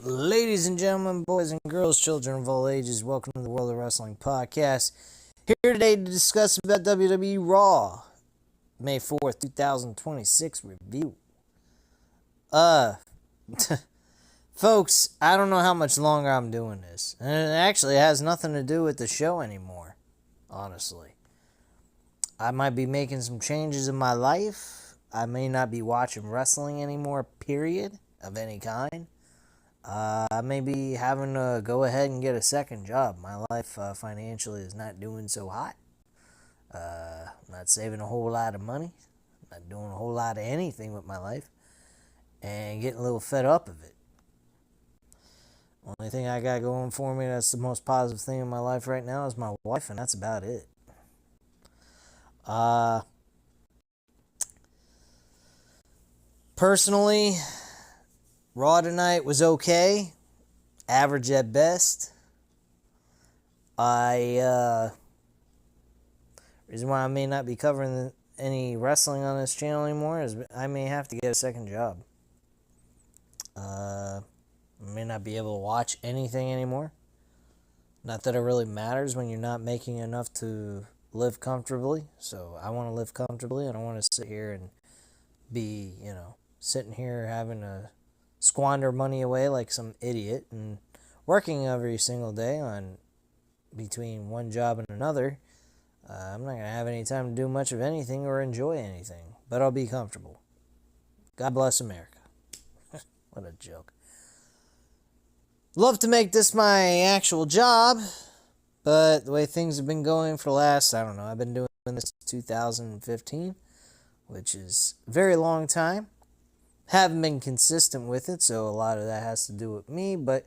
Ladies and gentlemen, boys and girls, children of all ages, welcome to the World of Wrestling Podcast. Here today to discuss about WWE Raw, May 4th, 2026 review. Folks, I don't know how much longer I'm doing this. And it actually has nothing to do with the show anymore, honestly. I might be making some changes in my life. I may not be watching wrestling anymore, period, of any kind. I may be having to go ahead and get a second job. My life financially is not doing so hot. I'm not saving a whole lot of money. I'm not doing a whole lot of anything with my life. And getting a little fed up of it. Only thing I got going for me that's the most positive thing in my life right now is my wife, and that's about it. Personally, Raw tonight was okay, average at best. Reason why I may not be covering any wrestling on this channel anymore is I may have to get a second job. I may not be able to watch anything anymore. Not that it really matters when you're not making enough to live comfortably. So I want to live comfortably. I don't want to sit here and be, sitting here having to squander money away like some idiot and working every single day on between one job and another. I'm not going to have any time to do much of anything or enjoy anything, but I'll be comfortable. God bless America. What a joke. Love to make this my actual job, but the way things have been going for the last, I've been doing this 2015, which is a very long time. Haven't been consistent with it, so a lot of that has to do with me, but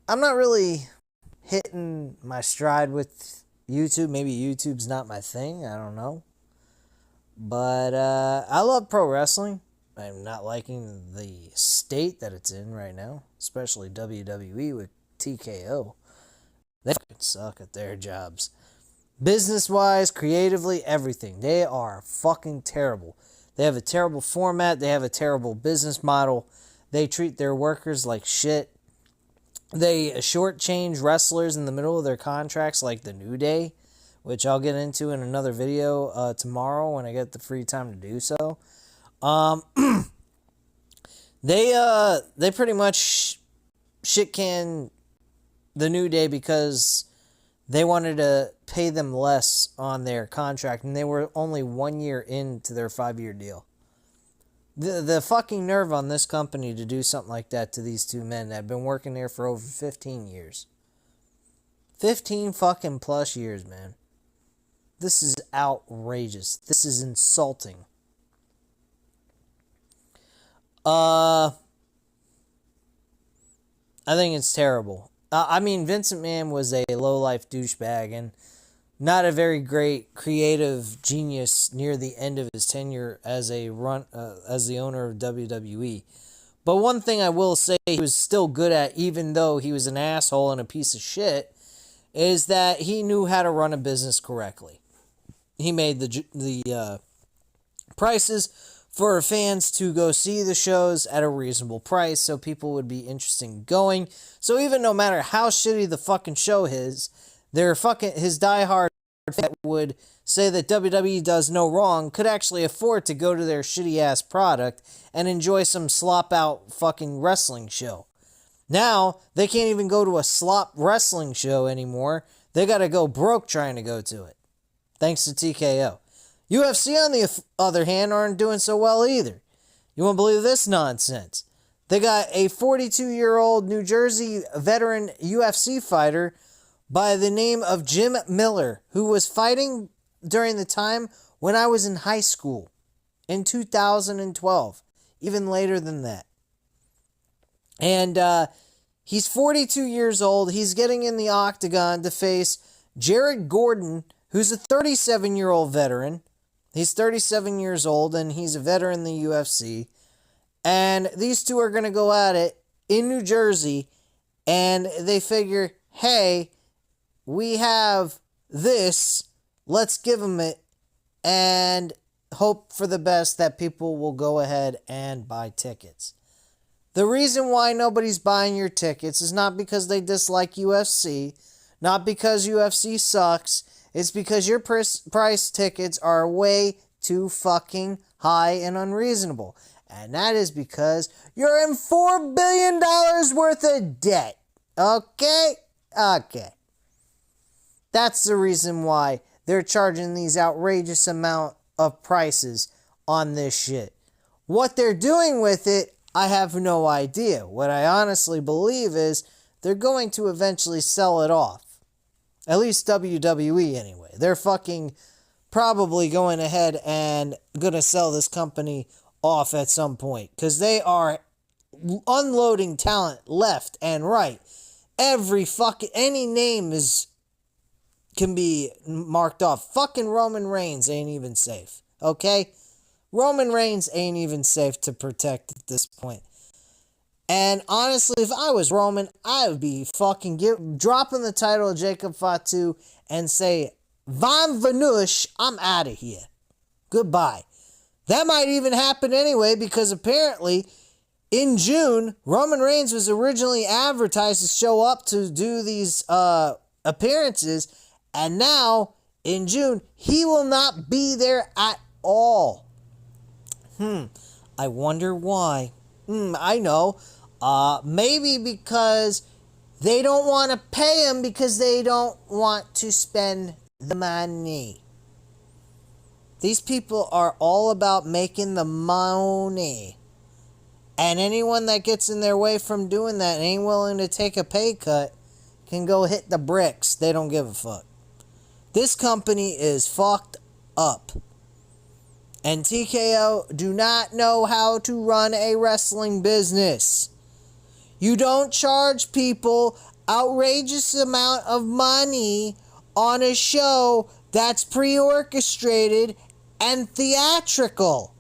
I'm not really hitting my stride with YouTube. Maybe YouTube's not my thing, I don't know. But I love pro wrestling. I'm not liking the state that it's in right now, especially WWE with TKO. They fucking suck at their jobs. Business-wise, creatively, everything. They are fucking terrible. They have a terrible format. They have a terrible business model. They treat their workers like shit. They shortchange wrestlers in the middle of their contracts like the New Day, which I'll get into in another video tomorrow when I get the free time to do so. They pretty much shit can the New Day because they wanted to pay them less on their contract, and they were only 1 year into their 5-year deal. The fucking nerve on this company to do something like that to these two men that have been working there for over 15 years. 15 fucking plus years, man. This is outrageous. This is insulting. I think it's terrible. Vince McMahon was a low-life douchebag and not a very great creative genius near the end of his tenure as the owner of WWE. But one thing I will say he was still good at, even though he was an asshole and a piece of shit, is that he knew how to run a business correctly. He made the prices for fans to go see the shows at a reasonable price so people would be interested in going. So even no matter how shitty the fucking show is, his diehard fan that would say that WWE does no wrong could actually afford to go to their shitty ass product and enjoy some slop out fucking wrestling show. Now, they can't even go to a slop wrestling show anymore. They gotta go broke trying to go to it. Thanks to TKO. UFC, on the other hand, aren't doing so well either. You won't believe this nonsense. They got a 42-year-old New Jersey veteran UFC fighter by the name of Jim Miller, who was fighting during the time when I was in high school in 2012, even later than that. And he's 42 years old. He's getting in the octagon to face Jared Gordon, who's a 37-year-old veteran. He's 37 years old, and he's a veteran in the UFC. And these two are going to go at it in New Jersey, and they figure, hey, we have this, let's give them it, and hope for the best that people will go ahead and buy tickets. The reason why nobody's buying your tickets is not because they dislike UFC, not because UFC sucks. It's because your price tickets are way too fucking high and unreasonable. And that is because you're in $4 billion worth of debt. Okay? Okay. That's the reason why they're charging these outrageous amount of prices on this shit. What they're doing with it, I have no idea. What I honestly believe is they're going to eventually sell it off. At least WWE anyway. They're fucking probably going ahead and gonna sell this company off at some point. Because they are unloading talent left and right. Any name can be marked off. Fucking Roman Reigns ain't even safe. Okay? Roman Reigns ain't even safe to protect at this point. And honestly, if I was Roman, I would be fucking dropping the title of Jacob Fatu and say, Van Vanush, I'm out of here. Goodbye. That might even happen anyway, because apparently in June, Roman Reigns was originally advertised to show up to do these appearances, and now in June, he will not be there at all. I wonder why. I know. Maybe because they don't want to pay him because they don't want to spend the money. These people are all about making the money. And anyone that gets in their way from doing that and ain't willing to take a pay cut can go hit the bricks. They don't give a fuck. This company is fucked up. And TKO do not know how to run a wrestling business. You don't charge people outrageous amount of money on a show that's pre-orchestrated and theatrical.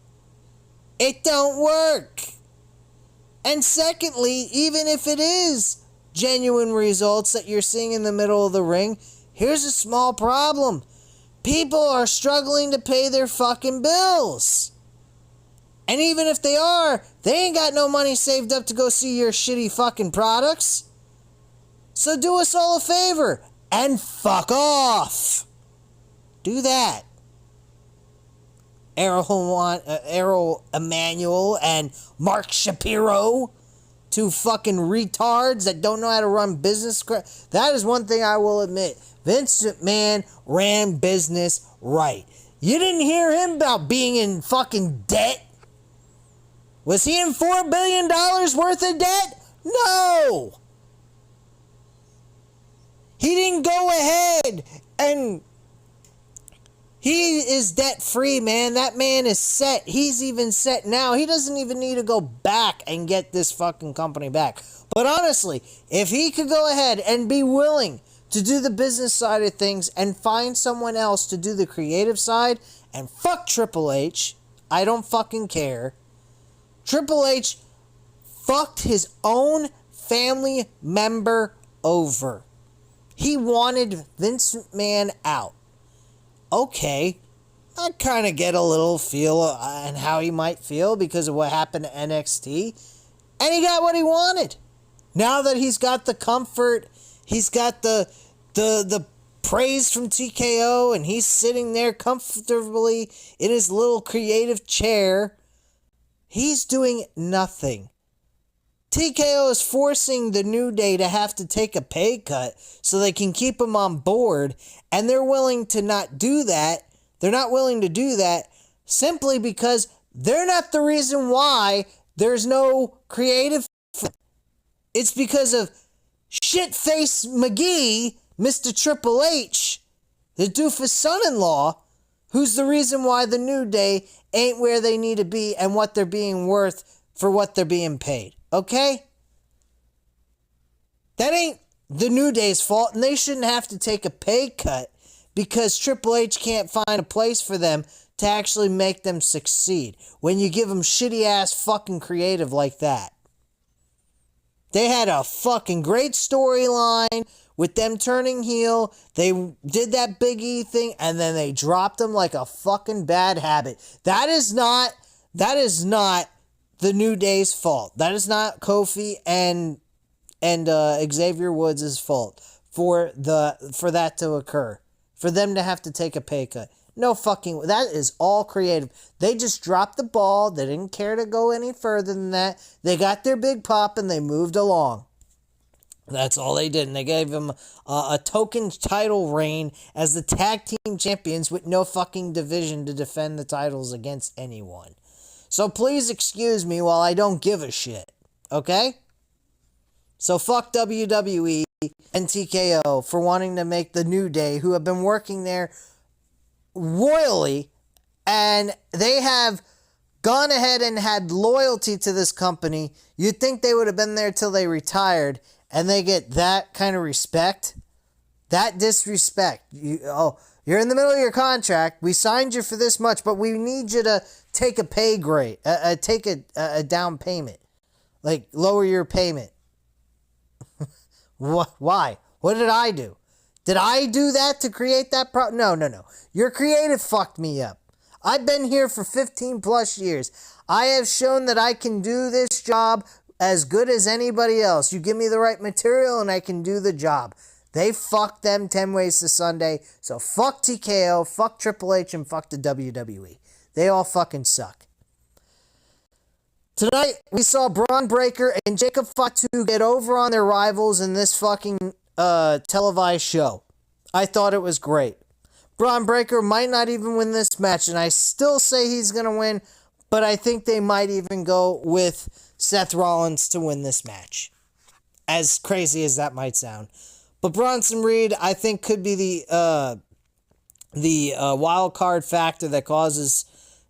It don't work. And secondly, even if it is genuine results that you're seeing in the middle of the ring, here's a small problem. People are struggling to pay their fucking bills. And even if they are, they ain't got no money saved up to go see your shitty fucking products. So do us all a favor and fuck off. Do that. Errol Emanuel and Mark Shapiro. Two fucking retards that don't know how to run business. That is one thing I will admit. Vince McMahon ran business right. You didn't hear him about being in fucking debt. Was he in $4 billion worth of debt? No. He didn't go ahead and he is debt free, man. That man is set. He's even set now. He doesn't even need to go back and get this fucking company back. But honestly, if he could go ahead and be willing to do the business side of things and find someone else to do the creative side, and fuck Triple H, I don't fucking care. Triple H fucked his own family member over. He wanted Vince McMahon out. Okay, I kind of get a little feel on how he might feel because of what happened to NXT. And he got what he wanted. Now that he's got the comfort, he's got the praise from TKO, and he's sitting there comfortably in his little creative chair, he's doing nothing. TKO is forcing the New Day to have to take a pay cut so they can keep him on board, and they're willing to not do that. They're not willing to do that simply because they're not the reason why there's no creative. It's because of shitface McGee, Mr. Triple H, the doofus son-in-law, who's the reason why the New Day ain't where they need to be and what they're being worth for what they're being paid. Okay? That ain't the New Day's fault, and they shouldn't have to take a pay cut because Triple H can't find a place for them to actually make them succeed when you give them shitty-ass fucking creative like that. They had a fucking great storyline with them turning heel. They did that Big E thing, and then they dropped them like a fucking bad habit. That is not the New Day's fault. That is not Kofi and Xavier Woods' fault for that to occur. For them to have to take a pay cut. No fucking... That is all creative. They just dropped the ball. They didn't care to go any further than that. They got their big pop and they moved along. That's all they did. And they gave them a token title reign as the tag team champions with no fucking division to defend the titles against anyone. So please excuse me while I don't give a shit. Okay? So fuck WWE and TKO for wanting to make the New Day, who have been working there royally, and they have gone ahead and had loyalty to this company. You'd think they would have been there till they retired, and they get that kind of respect? That disrespect. You're in the middle of your contract. We signed you for this much, but we need you to take a pay grade, take a down payment. Like, lower your payment. Why? What did I do? Did I do that to create that problem? No. Your creative fucked me up. I've been here for 15 plus years. I have shown that I can do this job as good as anybody else. You give me the right material and I can do the job. They fucked them 10 ways to Sunday. So fuck TKO, fuck Triple H, and fuck the WWE. They all fucking suck. Tonight, we saw Braun Breaker and Jacob Fatu get over on their rivals in this fucking televised show. I thought it was great. Braun Breaker might not even win this match, and I still say he's going to win, but I think they might even go with Seth Rollins to win this match. As crazy as that might sound. But Bronson Reed, I think, could be the wild card factor that causes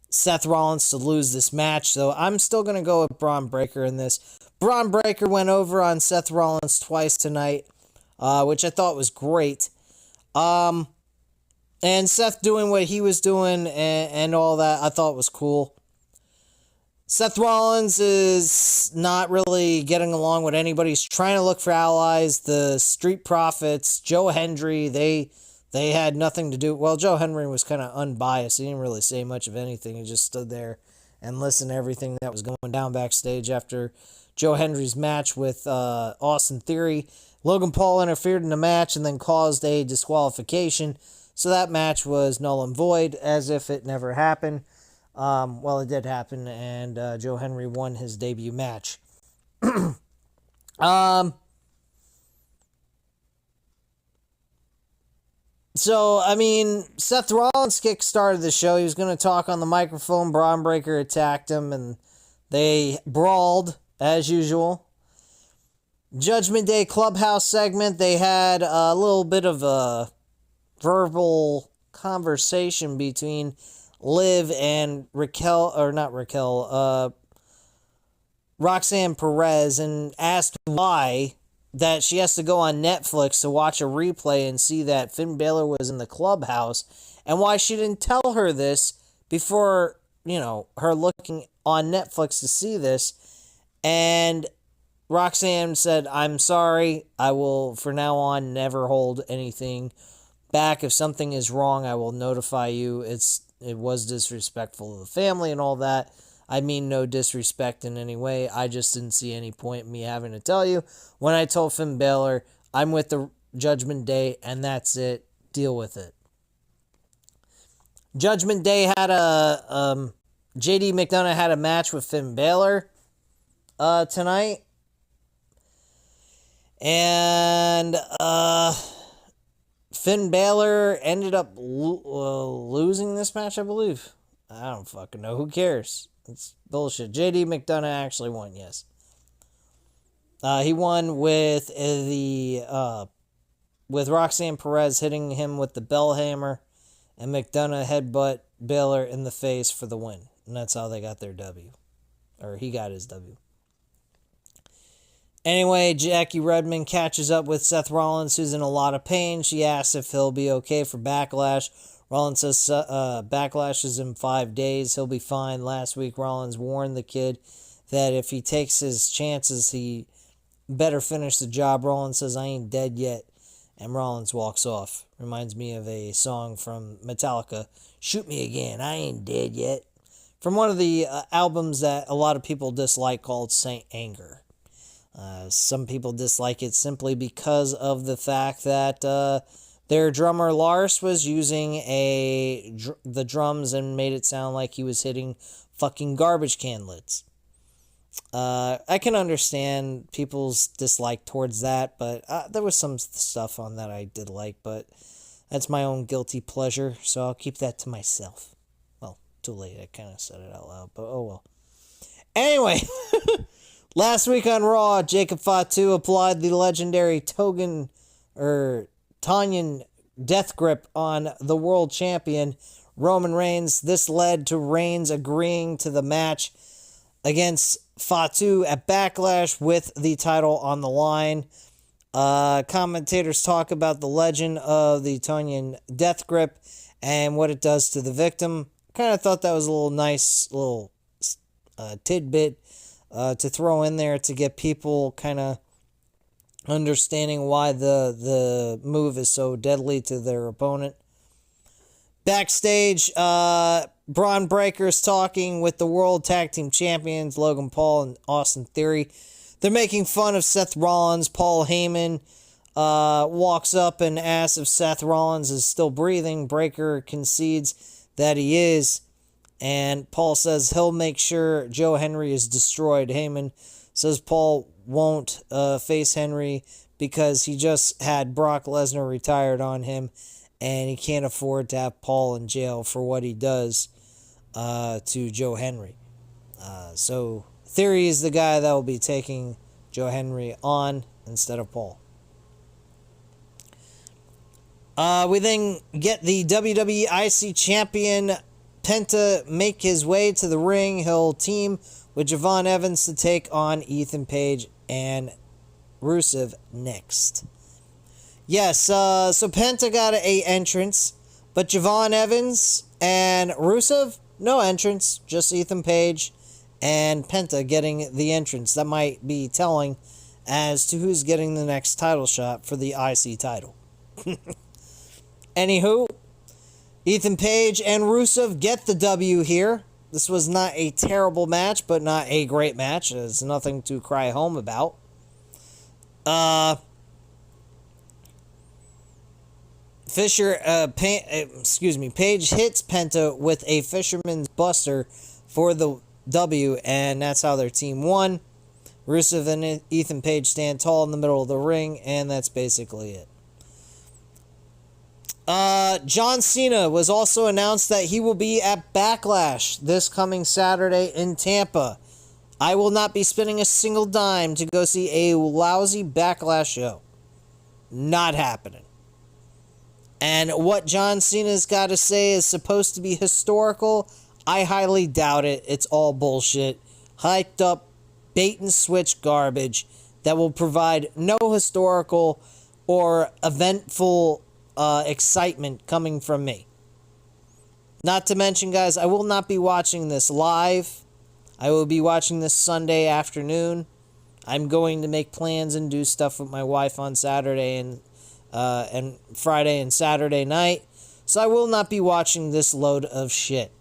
Seth Rollins to lose this match. So I'm still going to go with Braun Breaker in this. Braun Breaker went over on Seth Rollins twice tonight, which I thought was great. And Seth doing what he was doing and all that, I thought was cool. Seth Rollins is not really getting along with anybody. He's trying to look for allies. The Street Profits, Joe Hendry, they had nothing to do. Well, Joe Hendry was kind of unbiased. He didn't really say much of anything. He just stood there and listened to everything that was going down backstage after Joe Hendry's match with Austin Theory. Logan Paul interfered in the match and then caused a disqualification. So that match was null and void, as if it never happened. Well, it did happen, and Joe Hendry won his debut match. So, I mean, Seth Rollins kick-started the show. He was going to talk on the microphone. Braun Breaker attacked him, and they brawled, as usual. Judgment Day Clubhouse segment, they had a little bit of a verbal conversation between Liv and Roxanne Perez, and asked why that she has to go on Netflix to watch a replay and see that Finn Balor was in the clubhouse, and why she didn't tell her this before, her looking on Netflix to see this. And Roxanne said, "I'm sorry, I will for now on never hold anything back. If something is wrong, I will notify you. It was disrespectful to the family and all that. I mean no disrespect in any way. I just didn't see any point in me having to tell you. When I told Finn Balor, I'm with the Judgment Day, and that's it. Deal with it." Judgment Day had JD McDonough had a match with Finn Balor tonight. And Finn Balor ended up losing this match, I believe. I don't fucking know. Who cares? It's bullshit. JD McDonough actually won, yes. He won with with Roxanne Perez hitting him with the bell hammer, and McDonough headbutt Balor in the face for the win. And that's how they got their W. Or he got his W. Anyway, Jackie Redmond catches up with Seth Rollins, who's in a lot of pain. She asks if he'll be okay for Backlash. Rollins says Backlash is in 5 days. He'll be fine. Last week, Rollins warned the kid that if he takes his chances, he better finish the job. Rollins says, "I ain't dead yet." And Rollins walks off. Reminds me of a song from Metallica, "Shoot Me Again, I Ain't Dead Yet." from one of the albums that a lot of people dislike called Saint Anger. Some people dislike it simply because of the fact that their drummer Lars was using the drums and made it sound like he was hitting fucking garbage can lids. I can understand people's dislike towards that, but there was some stuff on that I did like, but that's my own guilty pleasure, so I'll keep that to myself. Well, too late, I kind of said it out loud, but oh well. Anyway, last week on Raw, Jacob Fatu applied the legendary Tonyan death grip on the world champion, Roman Reigns. This led to Reigns agreeing to the match against Fatu at Backlash with the title on the line. Commentators talk about the legend of the Tonyan death grip and what it does to the victim. Kind of thought that was a little nice little tidbit to throw in there to get people kind of understanding why the move is so deadly to their opponent. Backstage, Braun Breaker's talking with the World Tag Team Champions, Logan Paul and Austin Theory. They're making fun of Seth Rollins. Paul Heyman walks up and asks if Seth Rollins is still breathing. Breaker concedes that he is, and Paul says he'll make sure Joe Henry is destroyed. Heyman says Paul won't face Henry because he just had Brock Lesnar retired on him, and he can't afford to have Paul in jail for what he does to Joe Henry. So Theory is the guy that will be taking Joe Henry on instead of Paul. We then get the WWE IC champion Penta make his way to the ring. He'll team with Javon Evans to take on Ethan Page and Rusev next. Yes, so Penta got a entrance, but Javon Evans and Rusev, no entrance, just Ethan Page and Penta getting the entrance. That might be telling as to who's getting the next title shot for the IC title. Anywho, Ethan Page and Rusev get the W here. This was not a terrible match, but not a great match. There's nothing to cry home about. Page hits Penta with a Fisherman's Buster for the W, and that's how their team won. Rusev and Ethan Page stand tall in the middle of the ring, and that's basically it. John Cena was also announced that he will be at Backlash this coming Saturday in Tampa. I will not be spending a single dime to go see a lousy Backlash show. Not happening. And what John Cena's got to say is supposed to be historical. I highly doubt it. It's all bullshit. Hyped up bait and switch garbage that will provide no historical or eventful excitement coming from me. Not to mention, guys, I will not be watching this live. I will be watching this Sunday afternoon. I'm going to make plans and do stuff with my wife on Saturday and Friday and Saturday night. So I will not be watching this load of shit.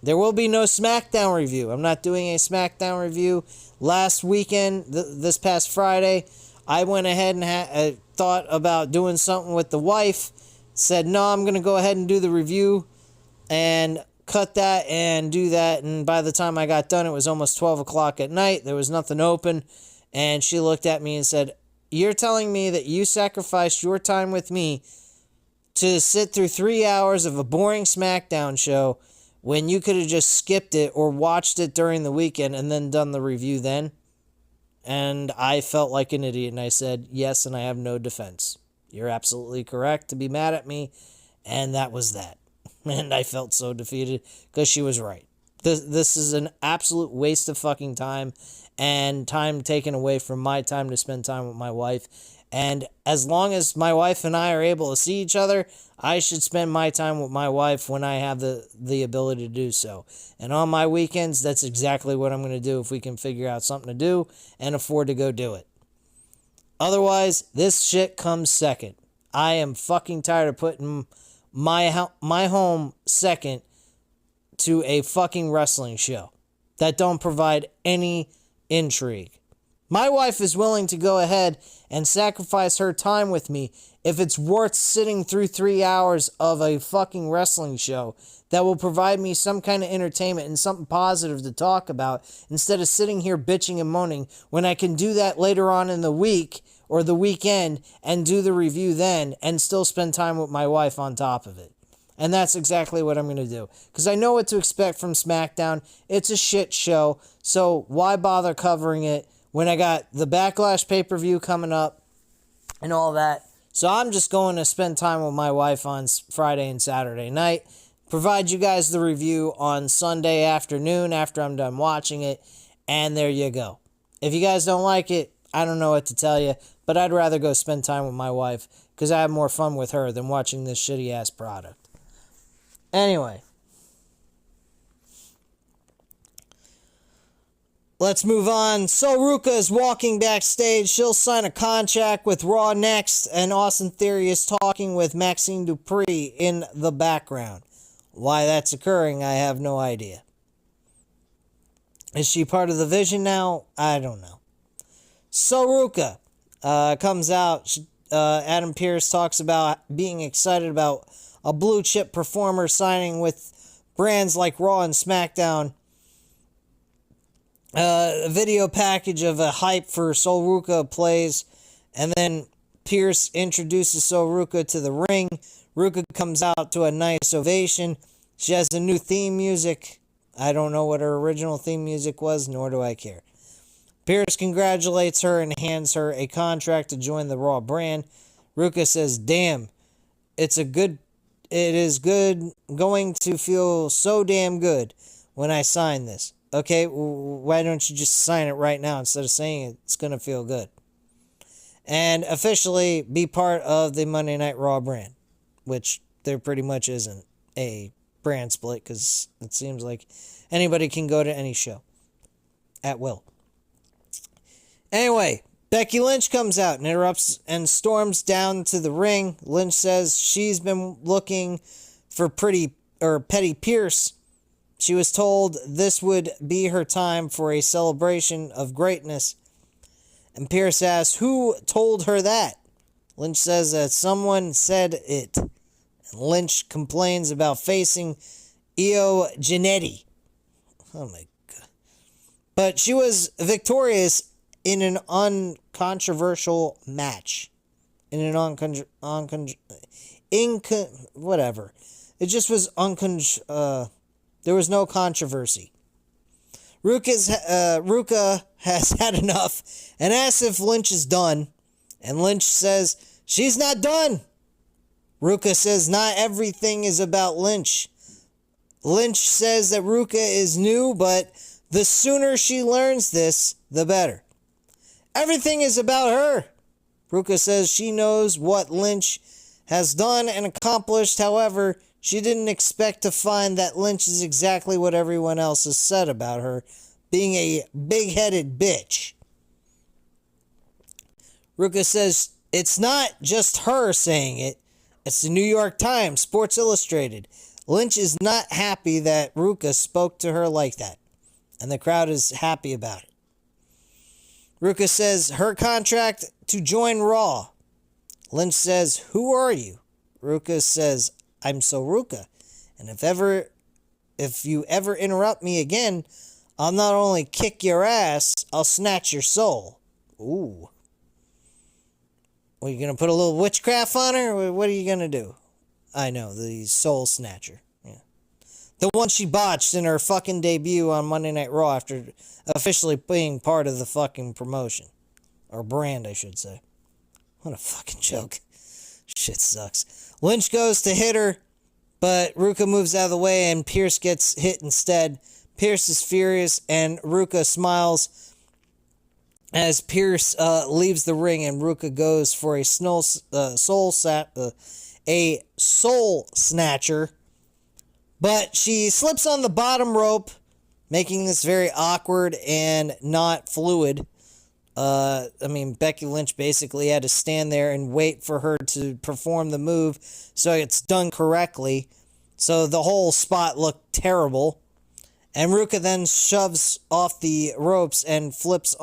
There will be no SmackDown review. I'm not doing a SmackDown review. Last weekend, this past Friday, I went ahead and thought about doing something with the wife. Said, no, I'm going to go ahead and do the review and cut that and do that. And by the time I got done, it was almost 12 o'clock at night. There was nothing open. And she looked at me and said, you're telling me that you sacrificed your time with me to sit through 3 hours of a boring SmackDown show when you could have just skipped it or watched it during the weekend and then done the review then? And I felt like an idiot, and I said, yes, and I have no defense. You're absolutely correct to be mad at me, and that was that. And I felt so defeated because she was right. This is an absolute waste of fucking time and time taken away from my time to spend time with my wife. And as long as my wife and I are able to see each other, I should spend my time with my wife when I have the ability to do so. And on my weekends, that's exactly what I'm going to do if we can figure out something to do and afford to go do it. Otherwise, this shit comes second. I am fucking tired of putting my home second to a fucking wrestling show that don't provide any intrigue. My wife is willing to go ahead and sacrifice her time with me if it's worth sitting through 3 hours of a fucking wrestling show that will provide me some kind of entertainment and something positive to talk about instead of sitting here bitching and moaning when I can do that later on in the week or the weekend and do the review then and still spend time with my wife on top of it. And that's exactly what I'm going to do. Because I know what to expect from SmackDown. It's a shit show, so why bother covering it when I got the Backlash pay-per-view coming up and all that. So I'm just going to spend time with my wife on Friday and Saturday night, provide you guys the review on Sunday afternoon after I'm done watching it, and there you go. If you guys don't like it, I don't know what to tell you, but I'd rather go spend time with my wife because I have more fun with her than watching this shitty-ass product. Anyway. Let's move on. So Ruka is walking backstage. She'll sign a contract with Raw next, and Austin Theory is talking with Maxine Dupree in the background. Why that's occurring, I have no idea. Is she part of the Vision now? I don't know. So Ruka comes out. Adam Pearce talks about being excited about a blue chip performer signing with brands like Raw and SmackDown. A video package of a hype for Sol Ruka plays, and then Pierce introduces Sol Ruka to the ring. Ruka comes out to a nice ovation. She has a new theme music. I don't know what her original theme music was, nor do I care. Pierce congratulates her and hands her a contract to join the Raw brand. Ruka says, "Damn, it is going to feel so damn good when I sign this. Okay, why don't you just sign it right now instead of saying it's going to feel good? And officially be part of the Monday Night Raw brand, which there pretty much isn't a brand split because it seems like anybody can go to any show at will. Anyway, Becky Lynch comes out and interrupts and storms down to the ring. Lynch says she's been looking for Petty Pierce. She was told this would be her time for a celebration of greatness. And Pierce asks, who told her that? Lynch says that someone said it. And Lynch complains about facing Io Giannetti. Oh my God. But she was victorious in an uncontroversial match. Whatever. It just was there was no controversy. Ruka has had enough and asks if Lynch is done. And Lynch says she's not done. Ruka says not everything is about Lynch. Lynch says that Ruka is new, but the sooner she learns this, the better. Everything is about her. Ruka says she knows what Lynch has done and accomplished. However, she didn't expect to find that Lynch is exactly what everyone else has said about her, being a big-headed bitch. Ruka says it's not just her saying it, it's the New York Times, Sports Illustrated. Lynch is not happy that Ruka spoke to her like that, and the crowd is happy about it. Ruka says her contract to join Raw. Lynch says, who are you? Ruka says, I'm So Ruka, and if you ever interrupt me again, I'll not only kick your ass, I'll snatch your soul. Ooh. Are you going to put a little witchcraft on her, or what are you going to do? I know, the soul snatcher. Yeah. The one she botched in her fucking debut on Monday Night Raw after officially being part of the fucking promotion. Or brand, I should say. What a fucking joke. Shit sucks. Lynch goes to hit her, but Ruka moves out of the way and Pierce gets hit instead. Pierce is furious and Ruka smiles as Pierce leaves the ring and Ruka goes for a soul snatcher. But she slips on the bottom rope, making this very awkward and not fluid. Becky Lynch basically had to stand there and wait for her to perform the move so it's done correctly. So the whole spot looked terrible. And Ruka then shoves off the ropes and flips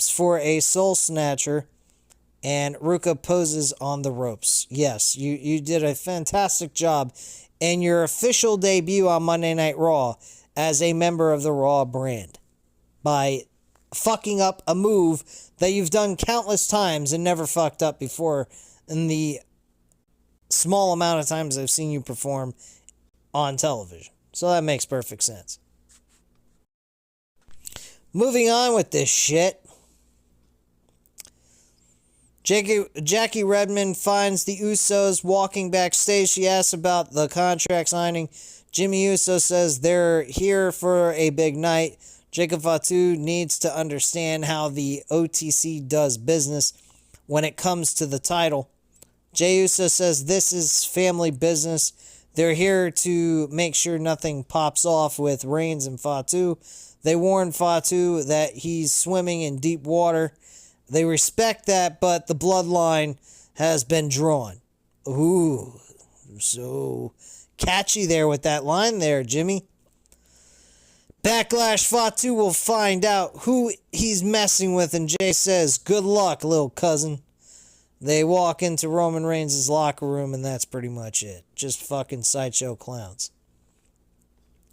for a soul snatcher. And Ruka poses on the ropes. Yes, you did a fantastic job in your official debut on Monday Night Raw as a member of the Raw brand by fucking up a move that you've done countless times and never fucked up before in the small amount of times I've seen you perform on television. So that makes perfect sense. Moving on with this shit. Jackie Redmond finds the Usos walking backstage. She asks about the contract signing. Jimmy Uso says they're here for a big night. Jacob Fatu needs to understand how the OTC does business when it comes to the title. Jey Uso says this is family business. They're here to make sure nothing pops off with Reigns and Fatu. They warn Fatu that he's swimming in deep water. They respect that, but the bloodline has been drawn. Ooh, so catchy there with that line there, Jimmy. Backlash, Fatu will find out who he's messing with, and Jay says, good luck, little cousin. They walk into Roman Reigns' locker room, and that's pretty much it. Just fucking sideshow clowns.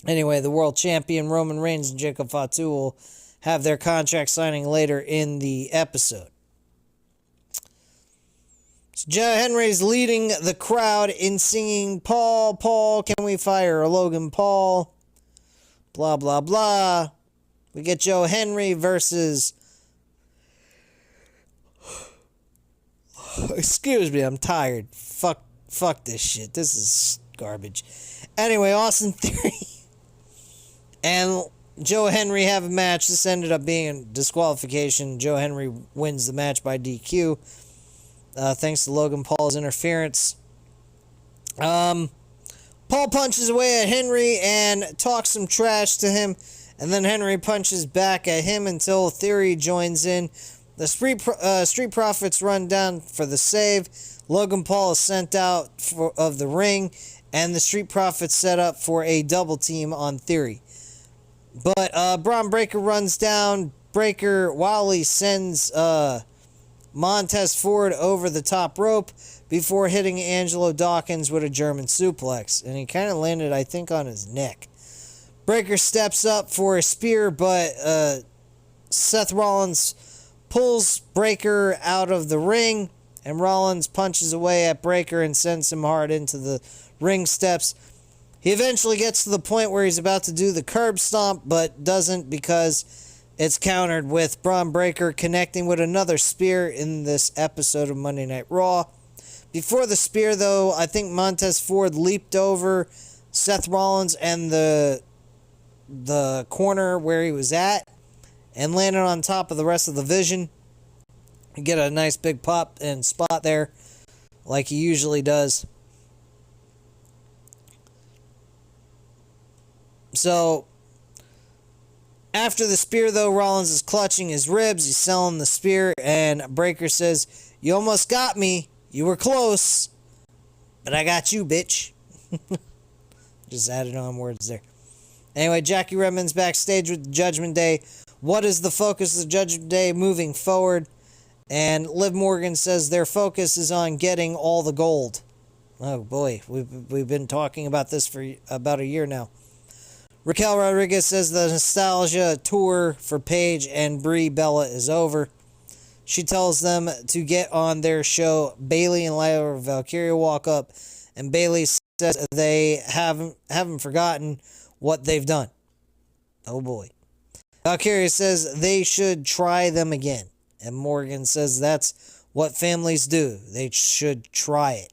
Anyway, the world champion Roman Reigns and Jacob Fatu will have their contract signing later in the episode. So Joe Henry's leading the crowd in singing, Paul, can we fire Logan Paul? Blah, blah, blah. We get Joe Henry versus... Excuse me, I'm tired. Fuck this shit. This is garbage. Anyway, Austin Theory and Joe Henry have a match. This ended up being a disqualification. Joe Henry wins the match by DQ. Thanks to Logan Paul's interference. Paul punches away at Henry and talks some trash to him. And then Henry punches back at him until Theory joins in. The Street Profits run down for the save. Logan Paul is sent out of the ring. And the Street Profits set up for a double team on Theory. But Braun Breaker runs down. Breaker Wally sends Montez Ford over the top rope before hitting Angelo Dawkins with a German suplex. And he kind of landed, I think, on his neck. Breaker steps up for a spear, but Seth Rollins pulls Breaker out of the ring. And Rollins punches away at Breaker and sends him hard into the ring steps. He eventually gets to the point where he's about to do the curb stomp, but doesn't because it's countered with Braun Breaker connecting with another spear in this episode of Monday Night Raw. Before the spear, though, I think Montez Ford leaped over Seth Rollins and the corner where he was at and landed on top of the rest of the Vision. You get a nice big pop and spot there like he usually does. So, after the spear, though, Rollins is clutching his ribs. He's selling the spear, and Breaker says, you almost got me. You were close, but I got you, bitch. Just added on words there. Anyway, Jackie Redmond's backstage with Judgment Day. What is the focus of Judgment Day moving forward? And Liv Morgan says their focus is on getting all the gold. Oh, boy. We've been talking about this for about a year now. Raquel Rodriguez says the Nostalgia tour for Paige and Brie Bella is over. She tells them to get on their show. Bayley and Lyra Valkyria walk up, and Bayley says they haven't forgotten what they've done. Oh boy. Valkyria says they should try them again, and Morgan says that's what families do. They should try it.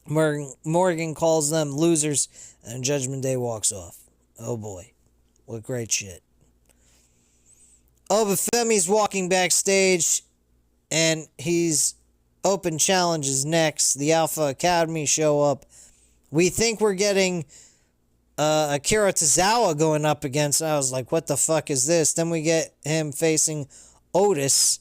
Morgan calls them losers, and Judgment Day walks off. Oh boy. What great shit. Obafemi's walking backstage, and he's open challenges next. The Alpha Academy show up. We think we're getting Akira Tozawa going up against. I was like, what the fuck is this? Then we get him facing Otis.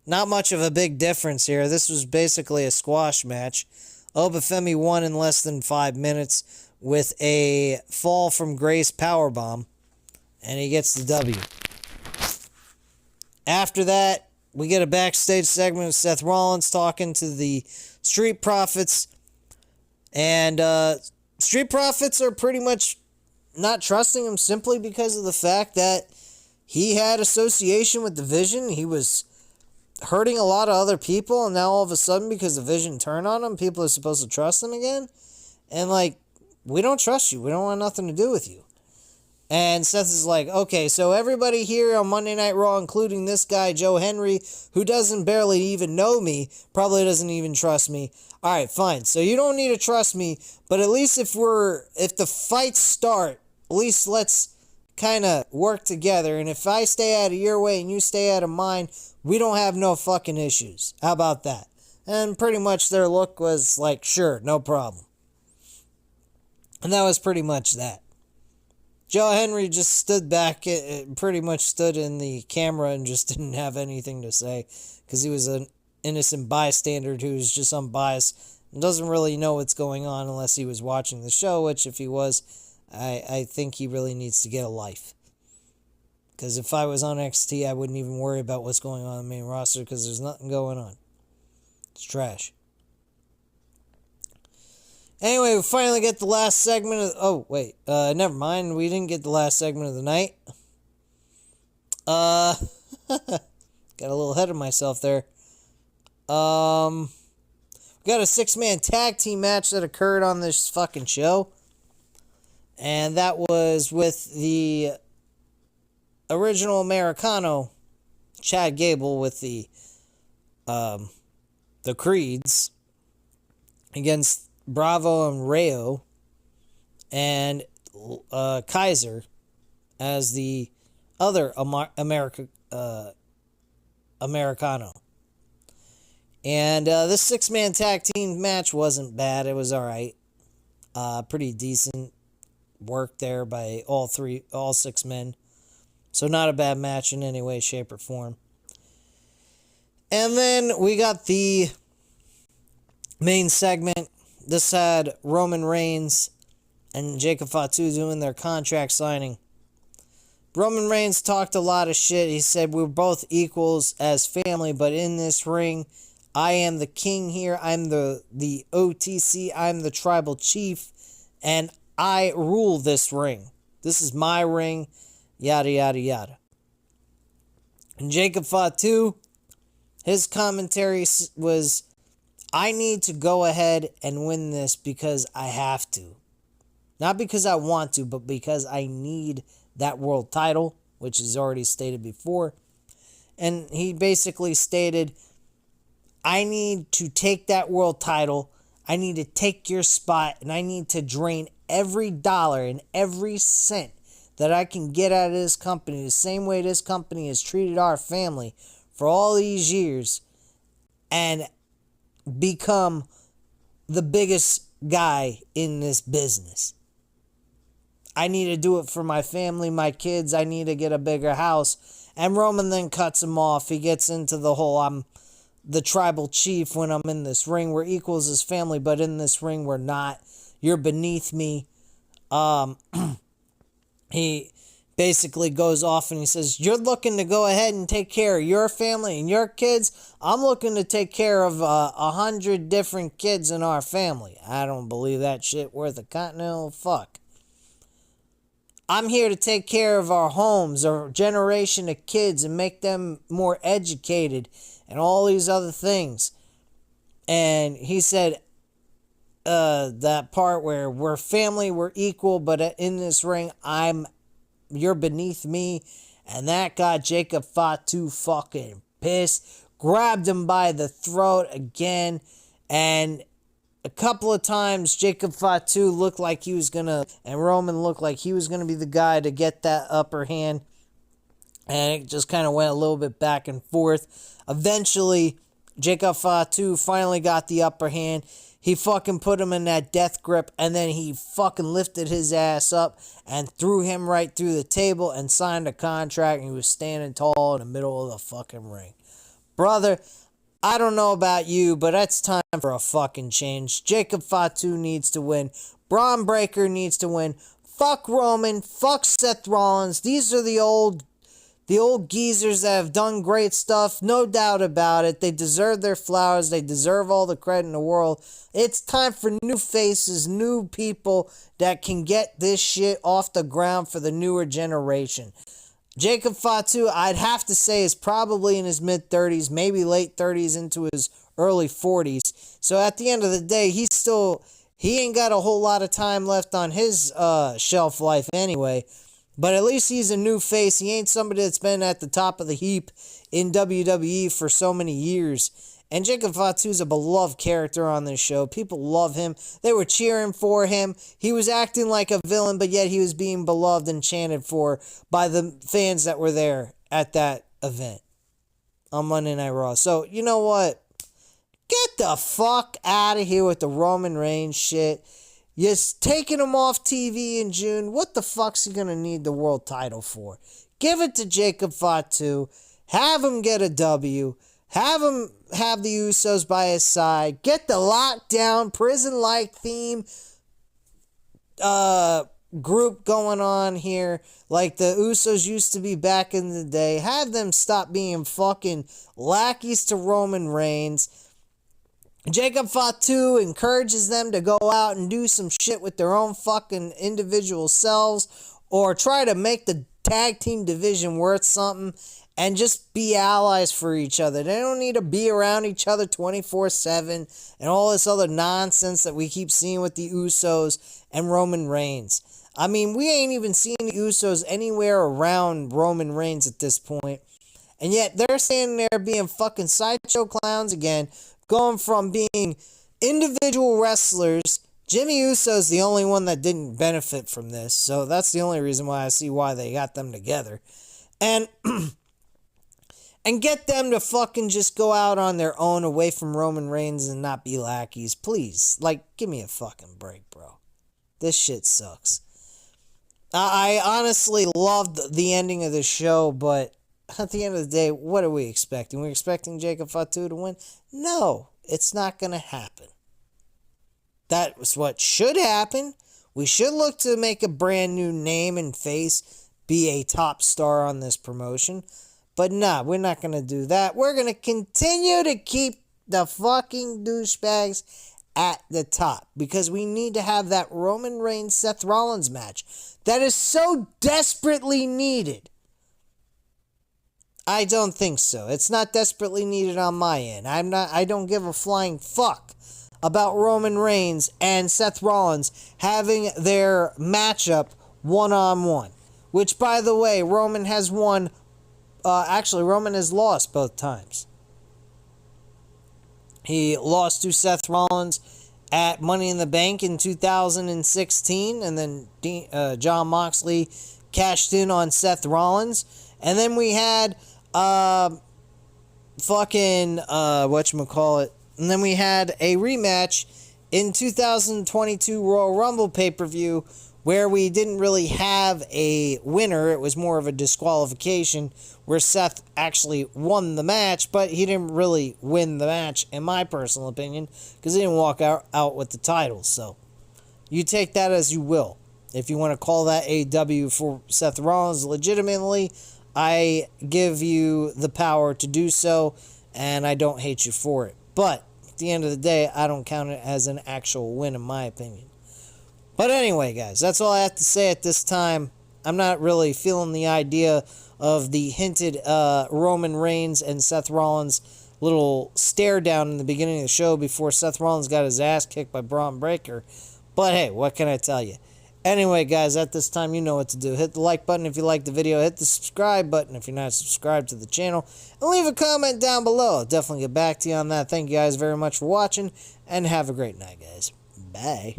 Not much of a big difference here. This was basically a squash match. Obafemi won in less than 5 minutes with a fall from grace powerbomb, and he gets the W. After that, we get a backstage segment of Seth Rollins talking to the Street Profits, and Street Profits are pretty much not trusting him simply because of the fact that he had association with the Vision. He was hurting a lot of other people, and now all of a sudden, because the Vision turned on him, people are supposed to trust him again. And like, we don't trust you. We don't want nothing to do with you. And Seth is like, okay, so everybody here on Monday Night Raw, including this guy, Joe Henry, who doesn't barely even know me, probably doesn't even trust me. All right, fine. So you don't need to trust me, but at least if the fights start, at least let's kind of work together. And if I stay out of your way and you stay out of mine, we don't have no fucking issues. How about that? And pretty much their look was like, sure, no problem. And that was pretty much that. Joe Henry just stood back, pretty much stood in the camera and just didn't have anything to say because he was an innocent bystander who's just unbiased and doesn't really know what's going on unless he was watching the show, which if he was, I think he really needs to get a life. Because if I was on NXT, I wouldn't even worry about what's going on in the main roster because there's nothing going on. It's trash. Anyway, we finally get the last segment of... Oh, wait. Never mind. We didn't get the last segment of the night. Got a little ahead of myself there. We got a 6-man tag team match that occurred on this fucking show. And that was with the original Americano, Chad Gable, with the Creeds against Bravo and Rayo, and Kaiser as the other Americano. And this 6-man tag team match wasn't bad. It was alright. Pretty decent work there by all 6 men. So not a bad match in any way, shape, or form. And then we got the main segment. This had Roman Reigns and Jacob Fatu doing their contract signing. Roman Reigns talked a lot of shit. He said we're both equals as family, but in this ring, I am the king here. I'm the OTC. I'm the tribal chief, and I rule this ring. This is my ring, yada, yada, yada. And Jacob Fatu, his commentary was, I need to go ahead and win this because I have to. Not because I want to, but because I need that world title, which is already stated before. And he basically stated, I need to take that world title, I need to take your spot, and I need to drain every dollar and every cent that I can get out of this company the same way this company has treated our family for all these years, and become the biggest guy in this business. I need to do it for my family, my kids. I need to get a bigger house. And Roman then cuts him off. He gets into the whole, I'm the tribal chief when I'm in this ring. We're equals as family, but in this ring we're not. You're beneath me. He basically goes off and he says, you're looking to go ahead and take care of your family and your kids. I'm looking to take care of 100 different kids in our family. I don't believe that shit worth a continental fuck. I'm here to take care of our homes, our generation of kids, and make them more educated and all these other things. And he said that part where we're family, we're equal, but in this ring, you're beneath me. And that got Jacob Fatu fucking pissed. Grabbed him by the throat again. And a couple of times, Jacob Fatu looked like he was gonna, and Roman looked like he was gonna be the guy to get that upper hand. And it just kind of went a little bit back and forth. Eventually, Jacob Fatu finally got the upper hand. He fucking put him in that death grip, and then he fucking lifted his ass up and threw him right through the table and signed a contract, and he was standing tall in the middle of the fucking ring. Brother, I don't know about you, but it's time for a fucking change. Jacob Fatu needs to win. Braun Breaker needs to win. Fuck Roman. Fuck Seth Rollins. These are the old geezers that have done great stuff. No doubt about it. They deserve their flowers. They deserve all the credit in the world. It's time for new faces, new people that can get this shit off the ground for the newer generation. Jacob Fatu, I'd have to say, is probably in his mid-30s, maybe late 30s into his early 40s. So at the end of the day, he ain't got a whole lot of time left on his shelf life anyway. But at least he's a new face. He ain't somebody that's been at the top of the heap in WWE for so many years. And Jacob Fatu is a beloved character on this show. People love him. They were cheering for him. He was acting like a villain, but yet he was being beloved and chanted for by the fans that were there at that event on Monday Night Raw. So, you know what? Get the fuck out of here with the Roman Reigns shit. You're taking him off TV in June. What the fuck's he gonna need the world title for? Give it to Jacob Fatu. Have him get a W. Have him have the Usos by his side. Get the lockdown, prison-like theme group going on here. Like the Usos used to be back in the day. Have them stop being fucking lackeys to Roman Reigns. Jacob Fatu encourages them to go out and do some shit with their own fucking individual selves, or try to make the tag team division worth something and just be allies for each other. They don't need to be around each other 24/7 and all this other nonsense that we keep seeing with the Usos and Roman Reigns. I mean, we ain't even seeing the Usos anywhere around Roman Reigns at this point. And yet they're standing there being fucking sideshow clowns again, going from being individual wrestlers. Jimmy Uso's the only one that didn't benefit from this, so that's the only reason why I see why they got them together. And and get them to fucking just go out on their own away from Roman Reigns and not be lackeys. Please, like, give me a fucking break, bro. This shit sucks. I honestly loved the ending of the show, but at the end of the day, what are we expecting? We're expecting Jacob Fatu to win? No, it's not going to happen. That was what should happen. We should look to make a brand new name and face be a top star on this promotion. But nah, we're not going to do that. We're going to continue to keep the fucking douchebags at the top, because we need to have that Roman Reigns Seth Rollins match that is so desperately needed. I don't think so. It's not desperately needed on my end. I don't give a flying fuck about Roman Reigns and Seth Rollins having their matchup one-on-one. Which, by the way, Roman has won. Actually, Roman has lost both times. He lost to Seth Rollins at Money in the Bank in 2016, and then Jon Moxley cashed in on Seth Rollins. And then we had whatchamacallit. And then we had a rematch in 2022 Royal Rumble pay-per-view where we didn't really have a winner. It was more of a disqualification where Seth actually won the match, but he didn't really win the match, in my personal opinion, because he didn't walk out with the title. So you take that as you will. If you want to call that a W for Seth Rollins legitimately, I give you the power to do so, and I don't hate you for it. But at the end of the day, I don't count it as an actual win, in my opinion. But anyway, guys, that's all I have to say at this time. I'm not really feeling the idea of the hinted Roman Reigns and Seth Rollins little stare down in the beginning of the show before Seth Rollins got his ass kicked by Braun Breaker. But hey, what can I tell you? Anyway, guys, at this time, you know what to do. Hit the like button if you like the video. Hit the subscribe button if you're not subscribed to the channel. And leave a comment down below. I'll definitely get back to you on that. Thank you guys very much for watching. And have a great night, guys. Bye.